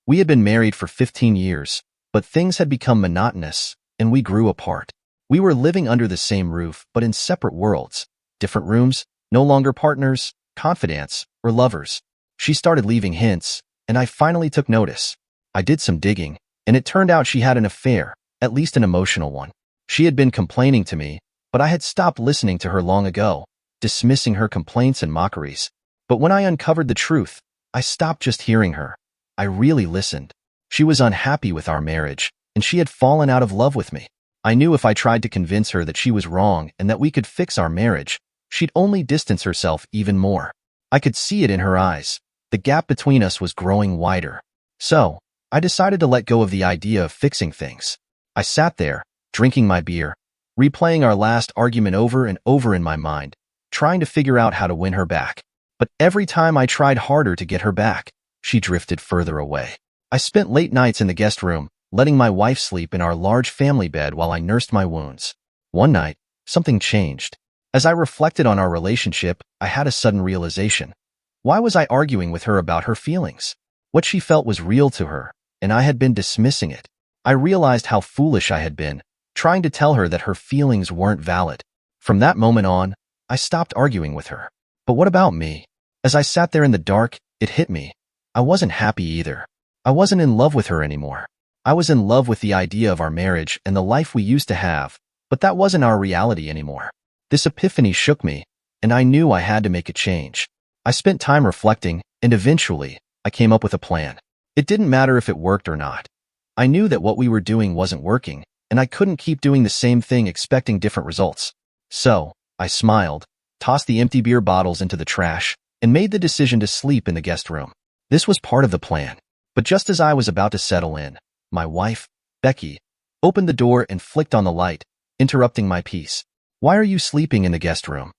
We had been married for 15 years, but things had become monotonous, and we grew apart. We were living under the same roof, but in separate worlds, different rooms, no longer partners, confidants, or lovers. She started leaving hints, and I finally took notice. I did some digging, and it turned out she had an affair, at least an emotional one. She had been complaining to me, but I had stopped listening to her long ago, dismissing her complaints and mockeries. But when I uncovered the truth, I stopped just hearing her. I really listened. She was unhappy with our marriage, and she had fallen out of love with me. I knew if I tried to convince her that she was wrong and that we could fix our marriage, she'd only distance herself even more. I could see it in her eyes. The gap between us was growing wider. So, I decided to let go of the idea of fixing things. I sat there, drinking my beer, replaying our last argument over and over in my mind, trying to figure out how to win her back. But every time I tried harder to get her back, she drifted further away. I spent late nights in the guest room, letting my wife sleep in our large family bed while I nursed my wounds. One night, something changed. As I reflected on our relationship, I had a sudden realization. Why was I arguing with her about her feelings? What she felt was real to her, and I had been dismissing it. I realized how foolish I had been, trying to tell her that her feelings weren't valid. From that moment on, I stopped arguing with her. But what about me? As I sat there in the dark, it hit me. I wasn't happy either. I wasn't in love with her anymore. I was in love with the idea of our marriage and the life we used to have, but that wasn't our reality anymore. This epiphany shook me, and I knew I had to make a change. I spent time reflecting, and eventually, I came up with a plan. It didn't matter if it worked or not. I knew that what we were doing wasn't working, and I couldn't keep doing the same thing expecting different results. So, I smiled, tossed the empty beer bottles into the trash, and made the decision to sleep in the guest room. This was part of the plan. But just as I was about to settle in, my wife, Becky, opened the door and flicked on the light, interrupting my peace. "Why are you sleeping in the guest room?"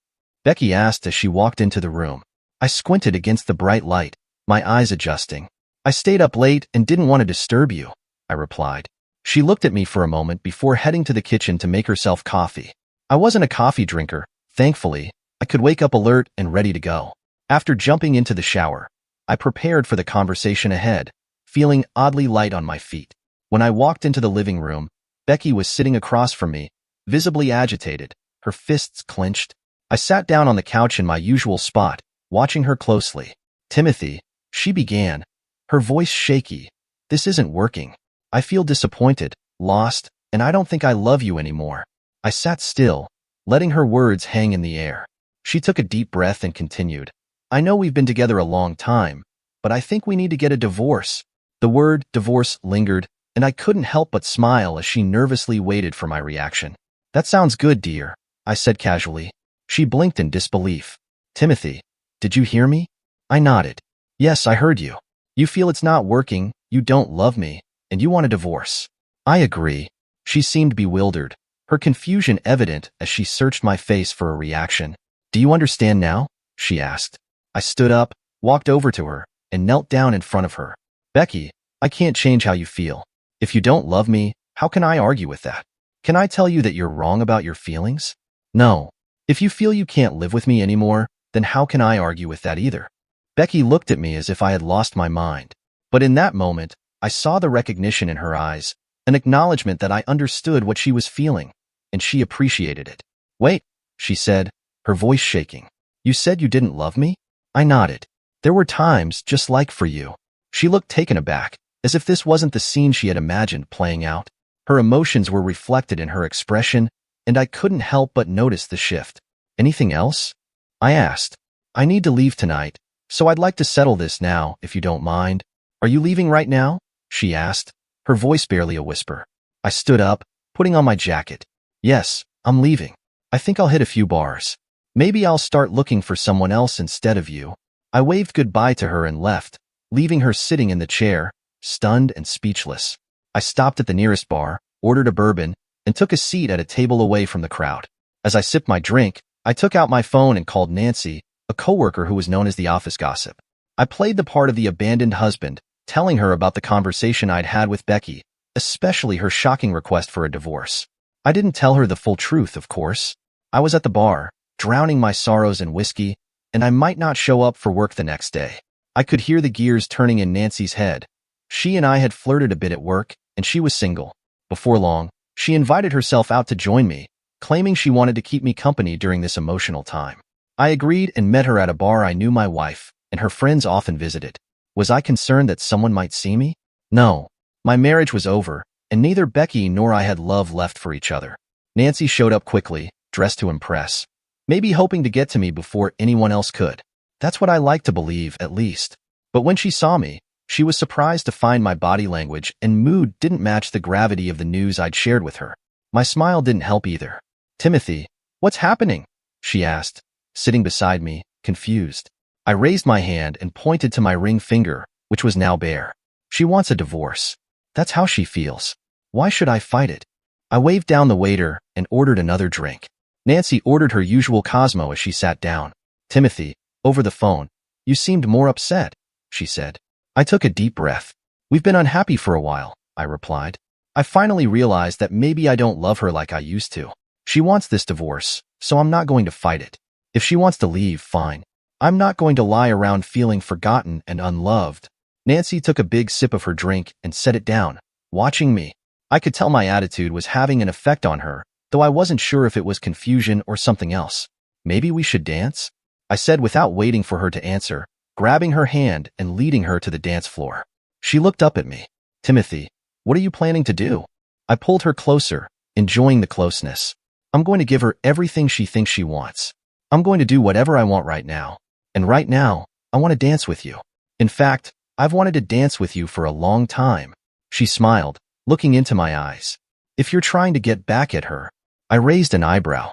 Becky asked as she walked into the room. I squinted against the bright light, my eyes adjusting. "I stayed up late and didn't want to disturb you," I replied. She looked at me for a moment before heading to the kitchen to make herself coffee. I wasn't a coffee drinker. Thankfully, I could wake up alert and ready to go. After jumping into the shower, I prepared for the conversation ahead, feeling oddly light on my feet. When I walked into the living room, Becky was sitting across from me, visibly agitated, her fists clenched. I sat down on the couch in my usual spot, watching her closely. "Timothy," she began, her voice shaky, "this isn't working. I feel disappointed, lost, and I don't think I love you anymore." I sat still, letting her words hang in the air. She took a deep breath and continued, "I know we've been together a long time, but I think we need to get a divorce." The word divorce lingered, and I couldn't help but smile as she nervously waited for my reaction. "That sounds good, dear," I said casually. She blinked in disbelief. "Timothy, did you hear me?" I nodded. "Yes, I heard you. You feel it's not working, you don't love me, and you want a divorce." "I agree." She seemed bewildered, her confusion evident as she searched my face for a reaction. "Do you understand now?" she asked. I stood up, walked over to her, and knelt down in front of her. "Becky, I can't change how you feel. If you don't love me, how can I argue with that? Can I tell you that you're wrong about your feelings? No. If you feel you can't live with me anymore, then how can I argue with that either?" Becky looked at me as if I had lost my mind. But in that moment, I saw the recognition in her eyes, an acknowledgement that I understood what she was feeling, and she appreciated it. "Wait," she said, her voice shaking. "You said you didn't love me?" I nodded. "There were times just like for you." She looked taken aback, as if this wasn't the scene she had imagined playing out. Her emotions were reflected in her expression, and I couldn't help but notice the shift. "Anything else?" I asked. "I need to leave tonight, so I'd like to settle this now, if you don't mind." "Are you leaving right now?" she asked, her voice barely a whisper. I stood up, putting on my jacket. "Yes, I'm leaving. I think I'll hit a few bars. Maybe I'll start looking for someone else instead of you." I waved goodbye to her and left, leaving her sitting in the chair, stunned and speechless. I stopped at the nearest bar, ordered a bourbon, and took a seat at a table away from the crowd. As I sipped my drink, I took out my phone and called Nancy, a coworker who was known as the office gossip. I played the part of the abandoned husband, telling her about the conversation I'd had with Becky, especially her shocking request for a divorce. I didn't tell her the full truth, of course. I was at the bar, drowning my sorrows in whiskey, and I might not show up for work the next day. I could hear the gears turning in Nancy's head, She and I had flirted a bit at work, and she was single. Before long, she invited herself out to join me, claiming she wanted to keep me company during this emotional time. I agreed and met her at a bar I knew my wife and her friends often visited. Was I concerned that someone might see me? No. My marriage was over, and neither Becky nor I had love left for each other. Nancy showed up quickly, dressed to impress, maybe hoping to get to me before anyone else could. That's what I like to believe, at least. But when she saw me, she was surprised to find my body language and mood didn't match the gravity of the news I'd shared with her. My smile didn't help either. "Timothy, what's happening?" she asked, sitting beside me, confused. I raised my hand and pointed to my ring finger, which was now bare. "She wants a divorce. That's how she feels. Why should I fight it?" I waved down the waiter and ordered another drink. Nancy ordered her usual Cosmo as she sat down. "Timothy, over the phone, you seemed more upset," she said. I took a deep breath. "We've been unhappy for a while," I replied. I finally realized that maybe I don't love her like I used to. She wants this divorce, so I'm not going to fight it. If she wants to leave, fine. I'm not going to lie around feeling forgotten and unloved. Nancy took a big sip of her drink and set it down, watching me. I could tell my attitude was having an effect on her, though I wasn't sure if it was confusion or something else. "Maybe we should dance?" I said without waiting for her to answer, grabbing her hand and leading her to the dance floor. She looked up at me. "Timothy, what are you planning to do?" I pulled her closer, enjoying the closeness. "I'm going to give her everything she thinks she wants. I'm going to do whatever I want right now. And right now, I want to dance with you. In fact, I've wanted to dance with you for a long time." She smiled, looking into my eyes. "If you're trying to get back at her." I raised an eyebrow.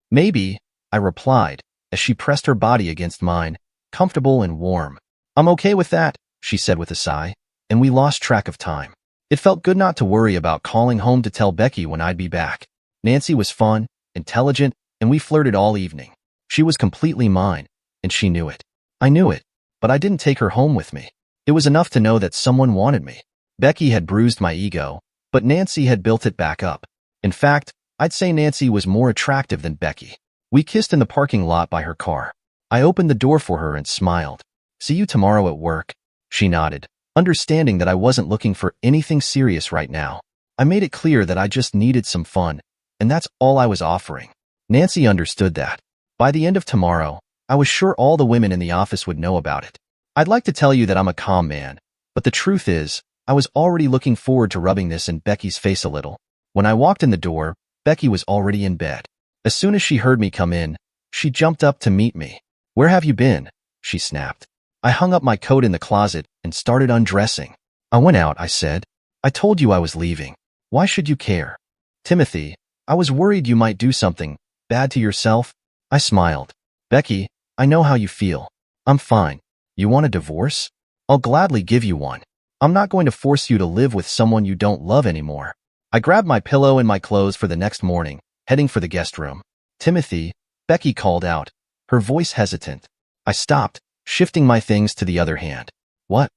"Maybe," I replied, as she pressed her body against mine, comfortable and warm. "I'm okay with that," she said with a sigh, and we lost track of time. It felt good not to worry about calling home to tell Becky when I'd be back. Nancy was fun, intelligent, and we flirted all evening. She was completely mine, and she knew it. I knew it, but I didn't take her home with me. It was enough to know that someone wanted me. Becky had bruised my ego, but Nancy had built it back up. In fact, I'd say Nancy was more attractive than Becky. We kissed in the parking lot by her car. I opened the door for her and smiled. "See you tomorrow at work." She nodded, understanding that I wasn't looking for anything serious right now. I made it clear that I just needed some fun, and that's all I was offering. Nancy understood that. By the end of tomorrow, I was sure all the women in the office would know about it. I'd like to tell you that I'm a calm man, but the truth is, I was already looking forward to rubbing this in Becky's face a little. When I walked in the door, Becky was already in bed. As soon as she heard me come in, she jumped up to meet me. "Where have you been?" she snapped. I hung up my coat in the closet and started undressing. "I went out," I said. "I told you I was leaving. Why should you care?" "Timothy, I was worried you might do something bad to yourself." I smiled. "Becky, I know how you feel. I'm fine. You want a divorce? I'll gladly give you one. I'm not going to force you to live with someone you don't love anymore." I grabbed my pillow and my clothes for the next morning, heading for the guest room. "Timothy," Becky called out, her voice hesitant. I stopped, shifting my things to the other hand. "What?"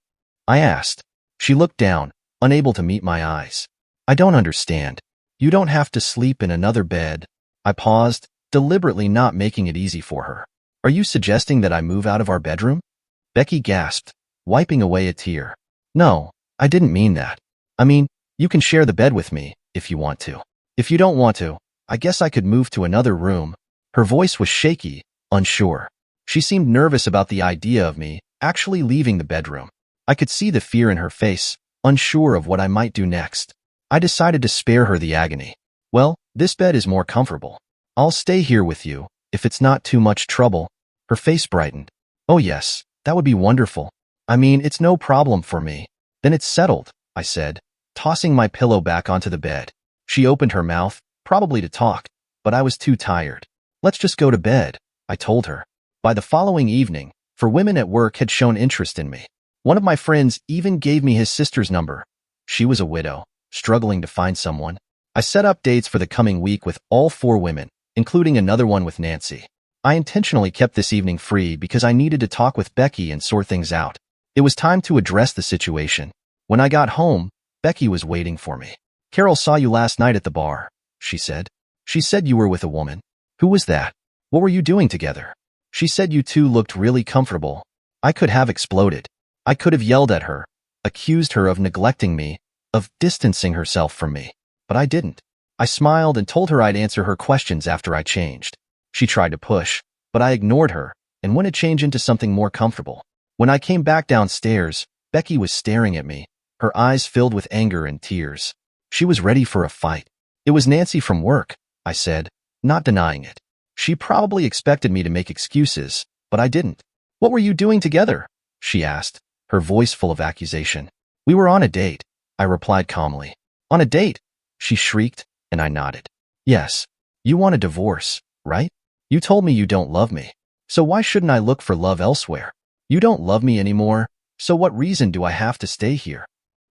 I asked. She looked down, unable to meet my eyes. "I don't understand. You don't have to sleep in another bed." I paused, deliberately not making it easy for her. "Are you suggesting that I move out of our bedroom?" Becky gasped, wiping away a tear. "No, I didn't mean that. I mean, you can share the bed with me, if you want to. If you don't want to, I guess I could move to another room." Her voice was shaky, unsure. She seemed nervous about the idea of me actually leaving the bedroom. I could see the fear in her face, unsure of what I might do next. I decided to spare her the agony. "Well, this bed is more comfortable. I'll stay here with you, if it's not too much trouble." Her face brightened. "Oh yes, that would be wonderful. I mean, it's no problem for me." "Then it's settled," I said, tossing my pillow back onto the bed. She opened her mouth, probably to talk, but I was too tired. "Let's just go to bed," I told her. By the following evening, for women at work had shown interest in me. One of my friends even gave me his sister's number. She was a widow, struggling to find someone. I set up dates for the coming week with all 4 women, including another one with Nancy. I intentionally kept this evening free because I needed to talk with Becky and sort things out. It was time to address the situation. When I got home, Becky was waiting for me. "Carol saw you last night at the bar," she said. "She said you were with a woman." "Who was that? What were you doing together?" "She said you two looked really comfortable." I could have exploded. I could have yelled at her. accused her of neglecting me, of distancing herself from me. But I didn't. I smiled and told her I'd answer her questions after I changed. She tried to push, but I ignored her and went to change into something more comfortable. When I came back downstairs, Becky was staring at me, her eyes filled with anger and tears. She was ready for a fight. It was Nancy from work, I said, not denying it. She probably expected me to make excuses, but I didn't. What were you doing together? She asked, her voice full of accusation. We were on a date, I replied calmly. On a date? She shrieked, and I nodded. Yes. You want a divorce, right? You told me you don't love me. So why shouldn't I look for love elsewhere? You don't love me anymore, so what reason do I have to stay here?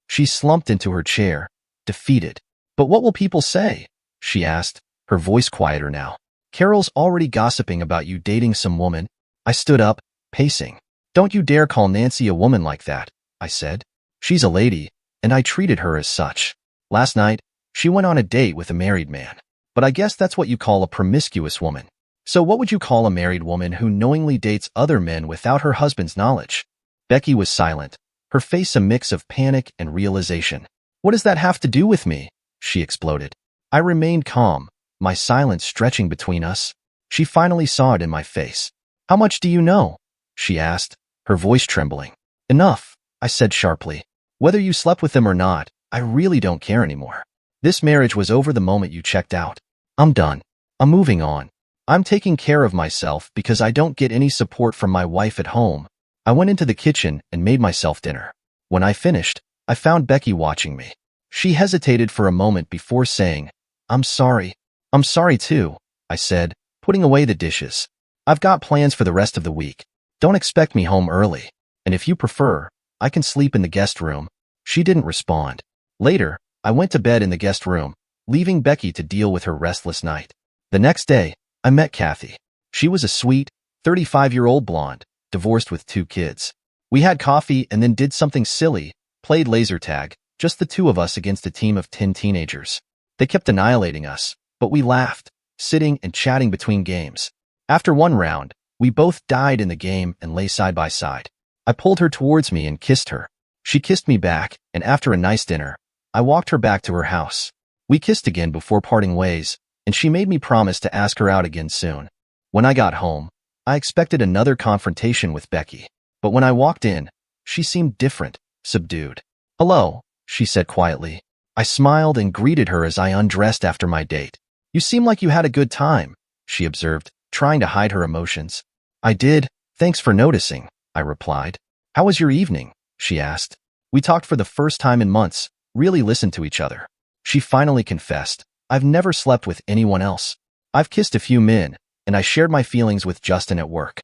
She slumped into her chair, defeated. But what will people say? She asked, her voice quieter now. Carol's already gossiping about you dating some woman. I stood up, pacing. Don't you dare call Nancy a woman like that, I said. She's a lady, and I treated her as such. Last night, she went on a date with a married man. But I guess that's what you call a promiscuous woman. So what would you call a married woman who knowingly dates other men without her husband's knowledge? Becky was silent, her face a mix of panic and realization. What does that have to do with me? She exploded. I remained calm, my silence stretching between us. She finally saw it in my face. How much do you know? She asked, her voice trembling. Enough, I said sharply. Whether you slept with him or not, I really don't care anymore. This marriage was over the moment you checked out. I'm done. I'm moving on. I'm taking care of myself because I don't get any support from my wife at home. I went into the kitchen and made myself dinner. When I finished, I found Becky watching me. She hesitated for a moment before saying, I'm sorry. I'm sorry too, I said, putting away the dishes. I've got plans for the rest of the week. Don't expect me home early. And if you prefer, I can sleep in the guest room. She didn't respond. Later, I went to bed in the guest room, leaving Becky to deal with her restless night. The next day, I met Kathy. She was a sweet, 35-year-old blonde, divorced with 2 kids. We had coffee and then did something silly, played laser tag, just the 2 of us against a team of 10 teenagers. They kept annihilating us, but we laughed, sitting and chatting between games. After one round, we both died in the game and lay side by side. I pulled her towards me and kissed her. She kissed me back, and after a nice dinner, I walked her back to her house. We kissed again before parting ways, and she made me promise to ask her out again soon. When I got home, I expected another confrontation with Becky, but when I walked in, she seemed different, subdued. Hello, she said quietly. I smiled and greeted her as I undressed after my date. You seem like you had a good time, she observed, trying to hide her emotions. I did, thanks for noticing, I replied. How was your evening? She asked. We talked for the first time in months, really listened to each other. She finally confessed. I've never slept with anyone else. I've kissed a few men, and I shared my feelings with Justin at work.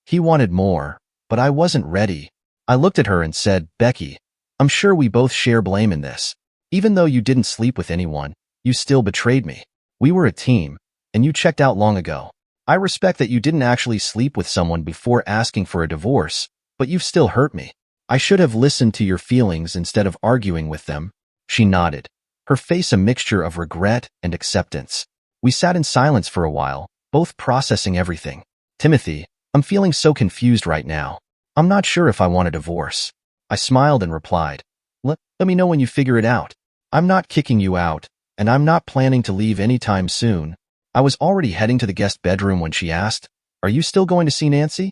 He wanted more, but I wasn't ready. I looked at her and said, Becky, I'm sure we both share blame in this. Even though you didn't sleep with anyone, you still betrayed me. We were a team, and you checked out long ago. I respect that you didn't actually sleep with someone before asking for a divorce, but you've still hurt me. I should have listened to your feelings instead of arguing with them. She nodded, her face a mixture of regret and acceptance. We sat in silence for a while, both processing everything. Timothy, I'm feeling so confused right now. I'm not sure if I want a divorce. I smiled and replied, Let me know when you figure it out. I'm not kicking you out, and I'm not planning to leave anytime soon. I was already heading to the guest bedroom when she asked, Are you still going to see Nancy?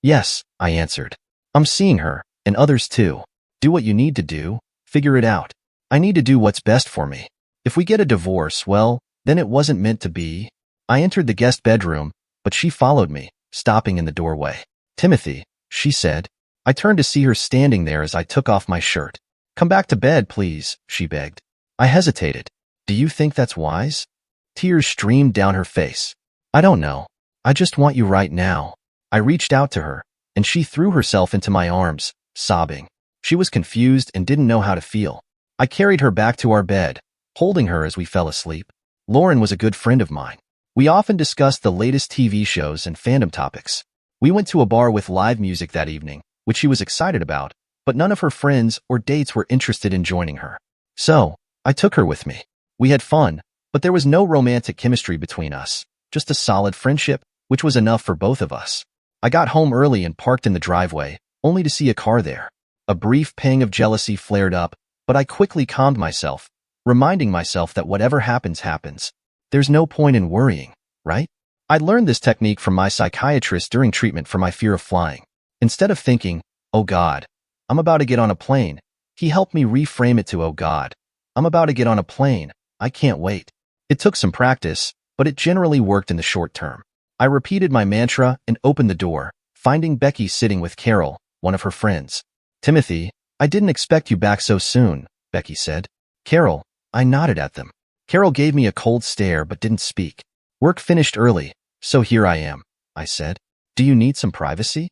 Yes, I answered. I'm seeing her, and others too. Do what you need to do, figure it out. I need to do what's best for me. If we get a divorce, well, then it wasn't meant to be. I entered the guest bedroom, but she followed me, stopping in the doorway. Timothy, she said. I turned to see her standing there as I took off my shirt. Come back to bed, please, she begged. I hesitated. Do you think that's wise? Tears streamed down her face. I don't know. I just want you right now. I reached out to her, and she threw herself into my arms, sobbing. She was confused and didn't know how to feel. I carried her back to our bed, holding her as we fell asleep. Lauren was a good friend of mine. We often discussed the latest TV shows and fandom topics. We went to a bar with live music that evening, which she was excited about, but none of her friends or dates were interested in joining her. So, I took her with me. We had fun, but there was no romantic chemistry between us, just a solid friendship, which was enough for both of us. I got home early and parked in the driveway, only to see a car there. A brief pang of jealousy flared up, but I quickly calmed myself, reminding myself that whatever happens, happens. There's no point in worrying, right? I learned this technique from my psychiatrist during treatment for my fear of flying. Instead of thinking, "Oh God, I'm about to get on a plane," he helped me reframe it to, "Oh God, I'm about to get on a plane. I can't wait." It took some practice, but it generally worked in the short term. I repeated my mantra and opened the door, finding Becky sitting with Carol, one of her friends. "Timothy, I didn't expect you back so soon," Becky said. "Carol," I nodded at them. Carol gave me a cold stare but didn't speak. "Work finished early, so here I am," I said. "Do you need some privacy?"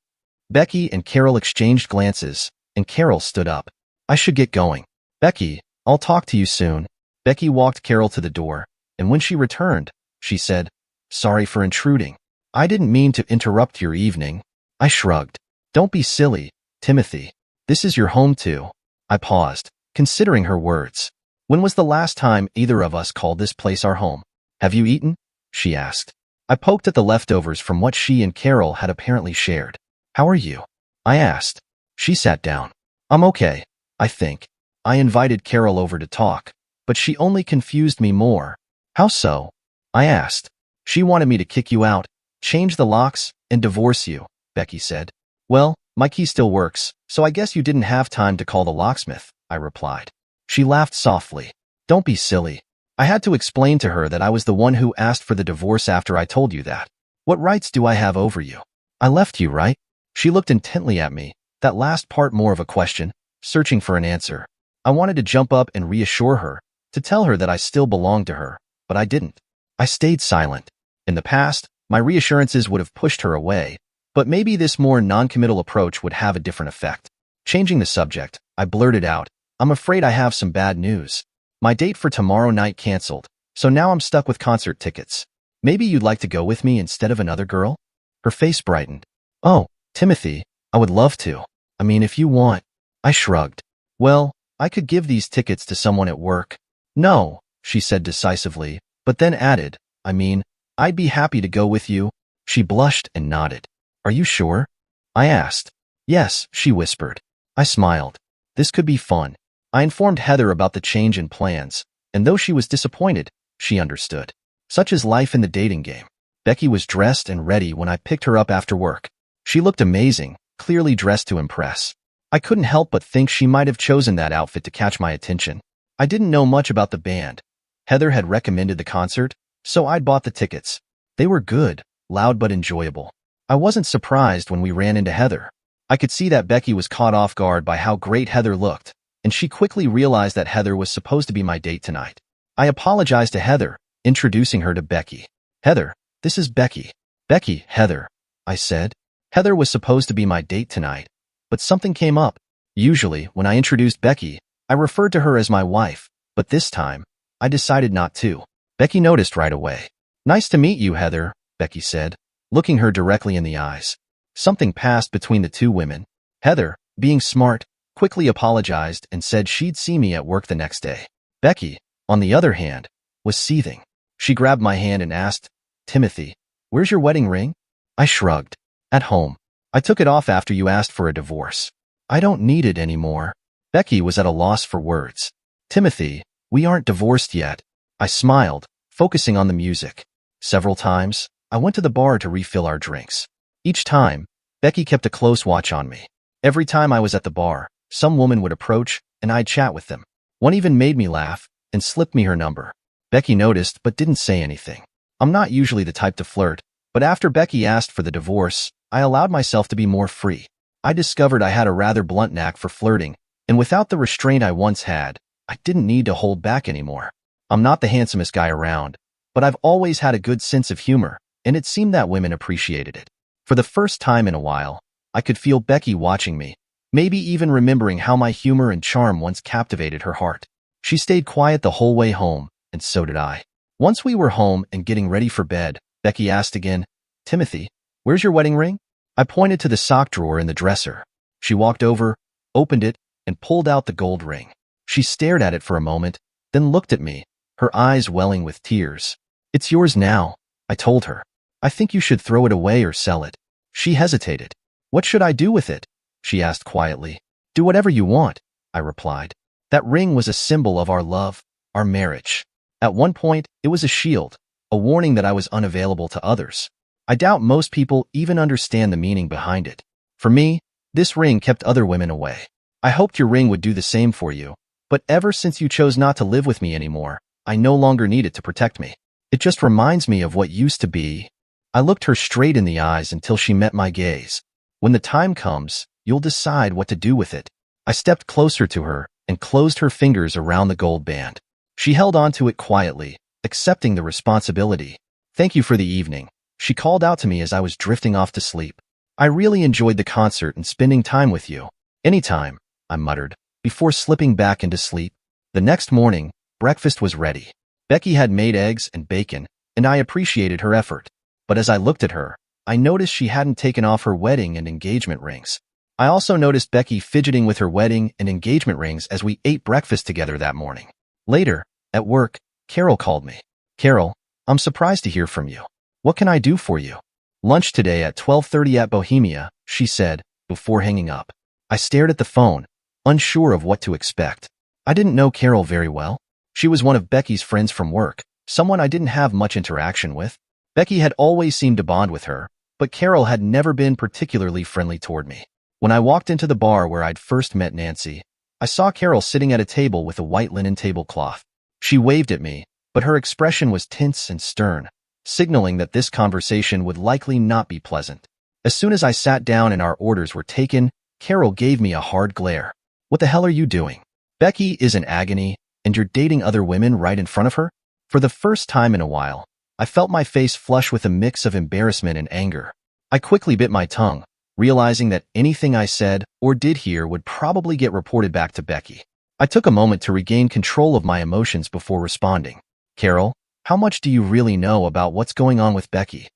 Becky and Carol exchanged glances, and Carol stood up. "I should get going." "Becky, I'll talk to you soon." Becky walked Carol to the door, and when she returned, she said, "Sorry for intruding. I didn't mean to interrupt your evening." I shrugged. "Don't be silly, Timothy. This is your home too." I paused, considering her words. "When was the last time either of us called this place our home?" "Have you eaten?" she asked. I poked at the leftovers from what she and Carol had apparently shared. "How are you?" I asked. She sat down. "I'm okay, I think." I invited Carol over to talk, but she only confused me more. "How so?" I asked. "She wanted me to kick you out, change the locks, and divorce you," Becky said. "Well, my key still works, so I guess you didn't have time to call the locksmith," I replied. She laughed softly. "Don't be silly. I had to explain to her that I was the one who asked for the divorce after I told you that. What rights do I have over you? I left you, right?" She looked intently at me, that last part more of a question, searching for an answer. I wanted to jump up and reassure her, to tell her that I still belonged to her, but I didn't. I stayed silent. In the past, my reassurances would have pushed her away, but maybe this more non-committal approach would have a different effect. Changing the subject, I blurted out, "I'm afraid I have some bad news. My date for tomorrow night canceled, so now I'm stuck with concert tickets. Maybe you'd like to go with me instead of another girl?" Her face brightened. "Oh, Timothy, I would love to. I mean, if you want." I shrugged. "Well, I could give these tickets to someone at work." "No," she said decisively, but then added, "I mean, I'd be happy to go with you." She blushed and nodded. "Are you sure?" I asked. "Yes," she whispered. I smiled. This could be fun. I informed Heather about the change in plans, and though she was disappointed, she understood. Such is life in the dating game. Becky was dressed and ready when I picked her up after work. She looked amazing, clearly dressed to impress. I couldn't help but think she might have chosen that outfit to catch my attention. I didn't know much about the band. Heather had recommended the concert, so I'd bought the tickets. They were good, loud but enjoyable. I wasn't surprised when we ran into Heather. I could see that Becky was caught off guard by how great Heather looked, and she quickly realized that Heather was supposed to be my date tonight. I apologized to Heather, introducing her to Becky. "Heather, this is Becky." "Becky, Heather," I said. Heather was supposed to be my date tonight, but something came up. Usually, when I introduced Becky, I referred to her as my wife, but this time, I decided not to. Becky noticed right away. "Nice to meet you, Heather," Becky said, looking her directly in the eyes. Something passed between the two women. Heather, being smart, quickly apologized and said she'd see me at work the next day. Becky, on the other hand, was seething. She grabbed my hand and asked, "Timothy, where's your wedding ring?" I shrugged. "At home. I took it off after you asked for a divorce. I don't need it anymore." Becky was at a loss for words. "Timothy, we aren't divorced yet." I smiled, focusing on the music. Several times, I went to the bar to refill our drinks. Each time, Becky kept a close watch on me. Every time I was at the bar, some woman would approach, and I'd chat with them. One even made me laugh and slipped me her number. Becky noticed but didn't say anything. I'm not usually the type to flirt, but after Becky asked for the divorce, I allowed myself to be more free. I discovered I had a rather blunt knack for flirting, and without the restraint I once had, I didn't need to hold back anymore. I'm not the handsomest guy around, but I've always had a good sense of humor, and it seemed that women appreciated it. For the first time in a while, I could feel Becky watching me, maybe even remembering how my humor and charm once captivated her heart. She stayed quiet the whole way home, and so did I. Once we were home and getting ready for bed, Becky asked again, "Timothy, where's your wedding ring?" I pointed to the sock drawer in the dresser. She walked over, opened it, and pulled out the gold ring. She stared at it for a moment, then looked at me, her eyes welling with tears. "It's yours now," I told her. "I think you should throw it away or sell it." She hesitated. "What should I do with it?" she asked quietly. Do whatever you want, I replied. That ring was a symbol of our love, our marriage. At one point, it was a shield, a warning that I was unavailable to others. I doubt most people even understand the meaning behind it. For me, this ring kept other women away. I hoped your ring would do the same for you, but ever since you chose not to live with me anymore, I no longer need it to protect me. It just reminds me of what used to be. I looked her straight in the eyes until she met my gaze. When the time comes, you'll decide what to do with it. I stepped closer to her and closed her fingers around the gold band. She held on to it quietly, accepting the responsibility. Thank you for the evening, she called out to me as I was drifting off to sleep. I really enjoyed the concert and spending time with you. Anytime, I muttered, before slipping back into sleep. The next morning, breakfast was ready. Becky had made eggs and bacon, and I appreciated her effort. But as I looked at her, I noticed she hadn't taken off her wedding and engagement rings. I also noticed Becky fidgeting with her wedding and engagement rings as we ate breakfast together that morning. Later, at work, Carol called me. Carol, I'm surprised to hear from you. What can I do for you? Lunch today at 12:30 at Bohemia, she said, before hanging up. I stared at the phone, unsure of what to expect. I didn't know Carol very well. She was one of Becky's friends from work, someone I didn't have much interaction with. Becky had always seemed to bond with her, but Carol had never been particularly friendly toward me. When I walked into the bar where I'd first met Nancy, I saw Carol sitting at a table with a white linen tablecloth. She waved at me, but her expression was tense and stern, signaling that this conversation would likely not be pleasant. As soon as I sat down and our orders were taken, Carol gave me a hard glare. What the hell are you doing? Becky is in agony, and you're dating other women right in front of her? For the first time in a while, I felt my face flush with a mix of embarrassment and anger. I quickly bit my tongue, realizing that anything I said or did here would probably get reported back to Becky. I took a moment to regain control of my emotions before responding. Carol, how much do you really know about what's going on with Becky?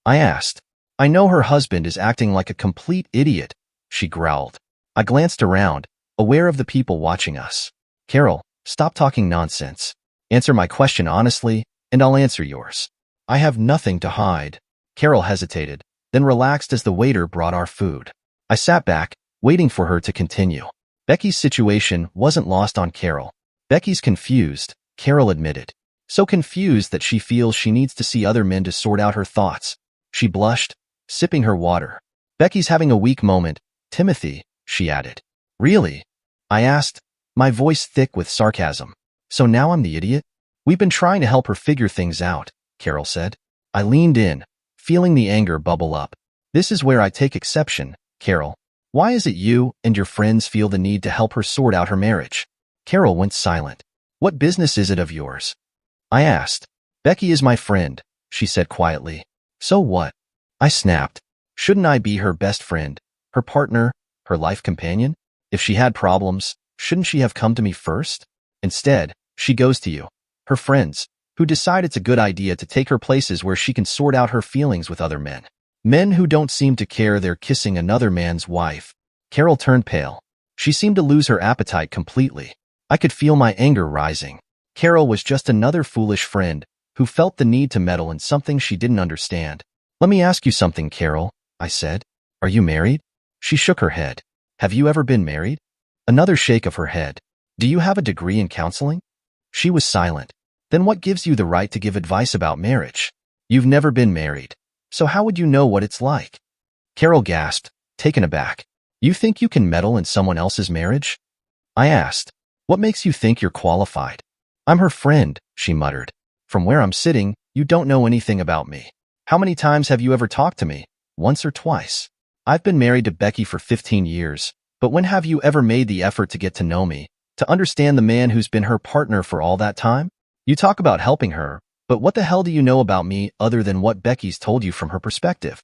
I asked. I know her husband is acting like a complete idiot, she growled. I glanced around, aware of the people watching us. Carol, stop talking nonsense. Answer my question honestly, and I'll answer yours. I have nothing to hide. Carol hesitated, then relaxed as the waiter brought our food. I sat back, waiting for her to continue. Becky's situation wasn't lost on Carol. Becky's confused, Carol admitted. So confused that she feels she needs to see other men to sort out her thoughts. She blushed, sipping her water. Becky's having a weak moment, Timothy, she added. Really? I asked, my voice thick with sarcasm. So now I'm the idiot? We've been trying to help her figure things out, Carol said. I leaned in, feeling the anger bubble up. This is where I take exception, Carol. Why is it you and your friends feel the need to help her sort out her marriage? Carol went silent. What business is it of yours? I asked. Becky is my friend, she said quietly. So what? I snapped. Shouldn't I be her best friend, her partner, her life companion? If she had problems, shouldn't she have come to me first? Instead, she goes to you, her friends, who decide it's a good idea to take her places where she can sort out her feelings with other men. Men who don't seem to care they're kissing another man's wife. Carol turned pale. She seemed to lose her appetite completely. I could feel my anger rising. Carol was just another foolish friend who felt the need to meddle in something she didn't understand. Let me ask you something, Carol, I said. Are you married? She shook her head. Have you ever been married? Another shake of her head. Do you have a degree in counseling? She was silent. Then what gives you the right to give advice about marriage? You've never been married. So how would you know what it's like? Carol gasped, taken aback. You think you can meddle in someone else's marriage? I asked. What makes you think you're qualified? I'm her friend, she muttered. From where I'm sitting, you don't know anything about me. How many times have you ever talked to me? Once or twice. I've been married to Becky for 15 years, but when have you ever made the effort to get to know me, to understand the man who's been her partner for all that time? You talk about helping her, but what the hell do you know about me other than what Becky's told you from her perspective?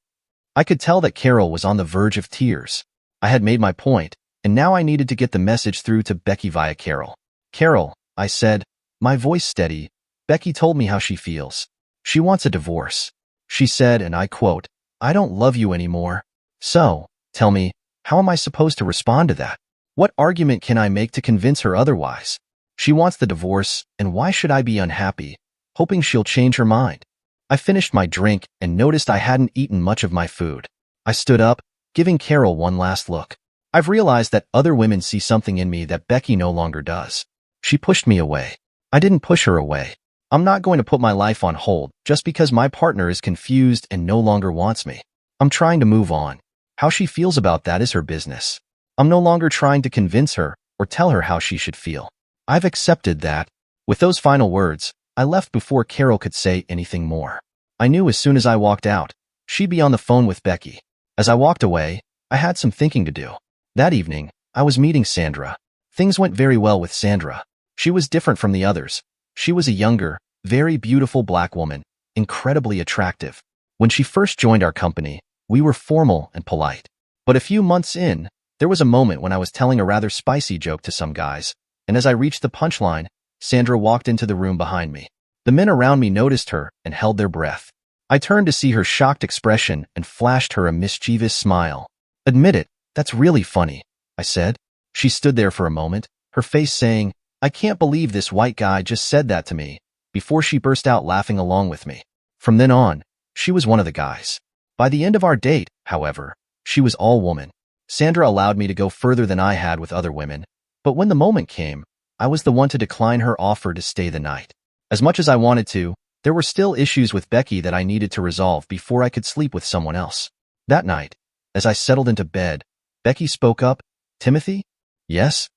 I could tell that Carol was on the verge of tears. I had made my point, and now I needed to get the message through to Becky via Carol. Carol, I said, my voice steady, Becky told me how she feels. She wants a divorce. She said, and I quote, I don't love you anymore. So, tell me, how am I supposed to respond to that? What argument can I make to convince her otherwise? She wants the divorce, and why should I be unhappy, hoping she'll change her mind? I finished my drink and noticed I hadn't eaten much of my food. I stood up, giving Carol one last look. I've realized that other women see something in me that Becky no longer does. She pushed me away. I didn't push her away. I'm not going to put my life on hold just because my partner is confused and no longer wants me. I'm trying to move on. How she feels about that is her business. I'm no longer trying to convince her or tell her how she should feel. I've accepted that. With those final words, I left before Carol could say anything more. I knew as soon as I walked out, she'd be on the phone with Becky. As I walked away, I had some thinking to do. That evening, I was meeting Sandra. Things went very well with Sandra. She was different from the others. She was a younger, very beautiful black woman, incredibly attractive. When she first joined our company, we were formal and polite. But a few months in, there was a moment when I was telling a rather spicy joke to some guys, and as I reached the punchline, Sandra walked into the room behind me. The men around me noticed her and held their breath. I turned to see her shocked expression and flashed her a mischievous smile. "Admit it, that's really funny," I said. She stood there for a moment, her face saying, "I can't believe this white guy just said that to me," before she burst out laughing along with me. From then on, she was one of the guys. By the end of our date, however, she was all woman. Sandra allowed me to go further than I had with other women, but when the moment came, I was the one to decline her offer to stay the night. As much as I wanted to, there were still issues with Becky that I needed to resolve before I could sleep with someone else. That night, as I settled into bed, Becky spoke up. "Timothy?" "Yes?"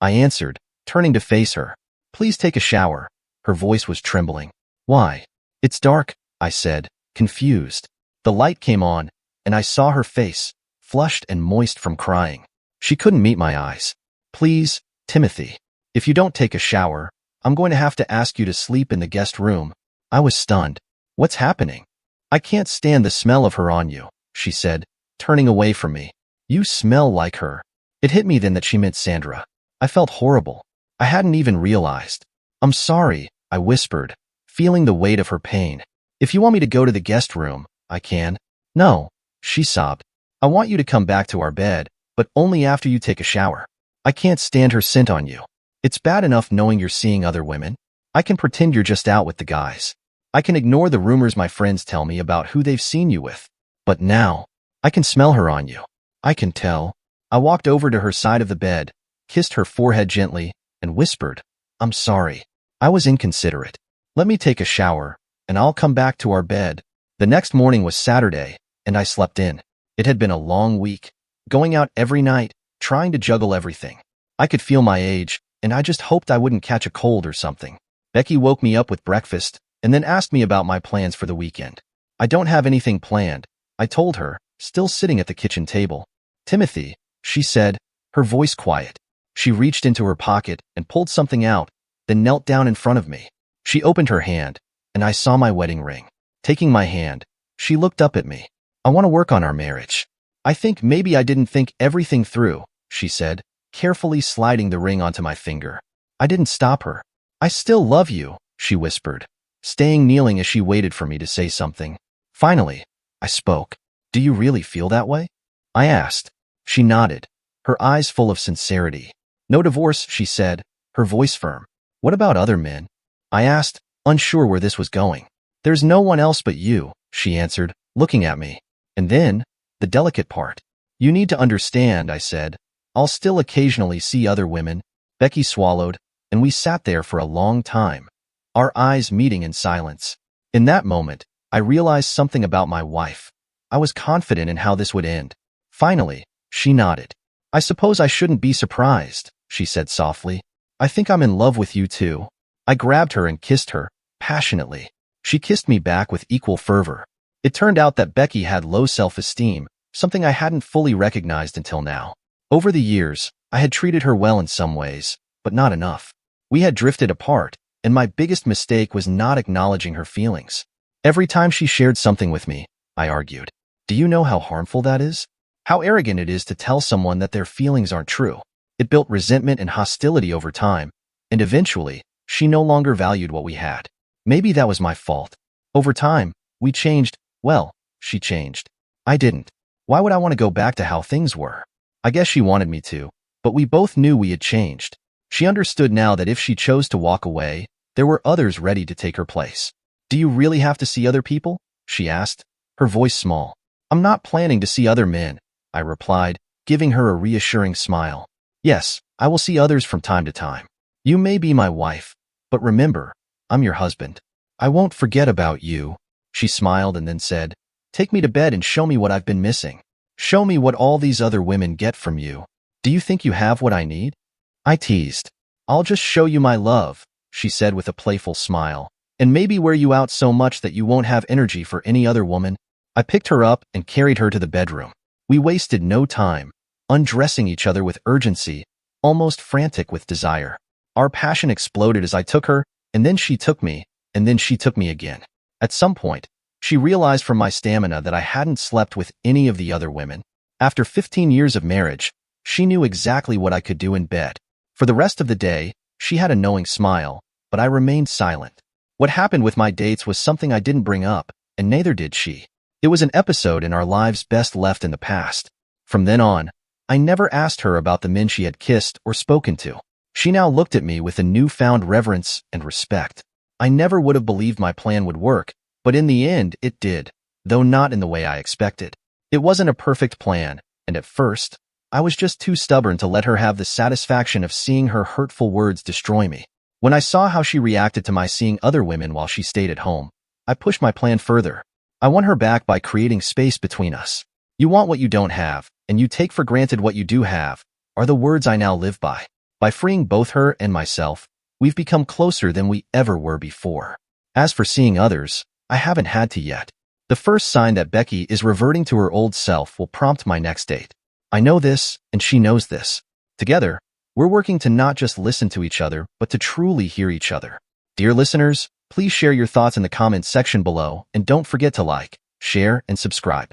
I answered, turning to face her. "Please take a shower." Her voice was trembling. "Why?" "It's dark," I said, confused. The light came on, and I saw her face, flushed and moist from crying. She couldn't meet my eyes. "Please, Timothy. If you don't take a shower, I'm going to have to ask you to sleep in the guest room." I was stunned. "What's happening?" "I can't stand the smell of her on you," she said, turning away from me. "You smell like her." It hit me then that she meant Sandra. I felt horrible. I hadn't even realized. "I'm sorry," I whispered, feeling the weight of her pain. "If you want me to go to the guest room, I can." "No," she sobbed. "I want you to come back to our bed, but only after you take a shower. I can't stand her scent on you. It's bad enough knowing you're seeing other women. I can pretend you're just out with the guys. I can ignore the rumors my friends tell me about who they've seen you with. But now, I can smell her on you. I can tell." I walked over to her side of the bed, kissed her forehead gently, and whispered, "I'm sorry. I was inconsiderate. Let me take a shower, and I'll come back to our bed." The next morning was Saturday, and I slept in. It had been a long week, going out every night, trying to juggle everything. I could feel my age, and I just hoped I wouldn't catch a cold or something. Becky woke me up with breakfast, and then asked me about my plans for the weekend. "I don't have anything planned," I told her, still sitting at the kitchen table. "Timothy," she said, her voice quiet. She reached into her pocket and pulled something out, then knelt down in front of me. She opened her hand, and I saw my wedding ring. Taking my hand, she looked up at me. "I want to work on our marriage. I think maybe I didn't think everything through," she said, carefully sliding the ring onto my finger. I didn't stop her. "I still love you," she whispered, staying kneeling as she waited for me to say something. Finally, I spoke. "Do you really feel that way?" I asked. She nodded, her eyes full of sincerity. "No divorce," she said, her voice firm. "What about other men?" I asked, unsure where this was going. "There's no one else but you," she answered, looking at me. "And then, the delicate part. You need to understand," I said. "I'll still occasionally see other women." Becky swallowed, and we sat there for a long time, our eyes meeting in silence. In that moment, I realized something about my wife. I was confident in how this would end. Finally, she nodded. "I suppose I shouldn't be surprised," she said softly. "I think I'm in love with you too." I grabbed her and kissed her, passionately. She kissed me back with equal fervor. It turned out that Becky had low self-esteem, something I hadn't fully recognized until now. Over the years, I had treated her well in some ways, but not enough. We had drifted apart, and my biggest mistake was not acknowledging her feelings. Every time she shared something with me, I argued. Do you know how harmful that is? How arrogant it is to tell someone that their feelings aren't true. It built resentment and hostility over time, and eventually, she no longer valued what we had. Maybe that was my fault. Over time, we changed. Well, she changed. I didn't. Why would I want to go back to how things were? I guess she wanted me to, but we both knew we had changed. She understood now that if she chose to walk away, there were others ready to take her place. "Do you really have to see other people?" she asked, her voice small. "I'm not planning to see other men," I replied, giving her a reassuring smile. Yes, I will see others from time to time. You may be my wife, but remember, I'm your husband. I won't forget about you. She smiled and then said, take me to bed and show me what I've been missing. Show me what all these other women get from you. Do you think you have what I need? I teased. I'll just show you my love, she said with a playful smile, and maybe wear you out so much that you won't have energy for any other woman. I picked her up and carried her to the bedroom. We wasted no time, undressing each other with urgency, almost frantic with desire. Our passion exploded as I took her, and then she took me, and then she took me again. At some point, she realized from my stamina that I hadn't slept with any of the other women. After 15 years of marriage, she knew exactly what I could do in bed. For the rest of the day, she had a knowing smile, but I remained silent. What happened with my dates was something I didn't bring up, and neither did she. It was an episode in our lives best left in the past. From then on, I never asked her about the men she had kissed or spoken to. She now looked at me with a newfound reverence and respect. I never would have believed my plan would work, but in the end, it did, though not in the way I expected. It wasn't a perfect plan, and at first, I was just too stubborn to let her have the satisfaction of seeing her hurtful words destroy me. When I saw how she reacted to my seeing other women while she stayed at home, I pushed my plan further. I won her back by creating space between us. You want what you don't have, and you take for granted what you do have, are the words I now live by. By freeing both her and myself, we've become closer than we ever were before. As for seeing others, I haven't had to yet. The first sign that Becky is reverting to her old self will prompt my next date. I know this, and she knows this. Together, we're working to not just listen to each other, but to truly hear each other. Dear listeners, please share your thoughts in the comments section below, and don't forget to like, share, and subscribe.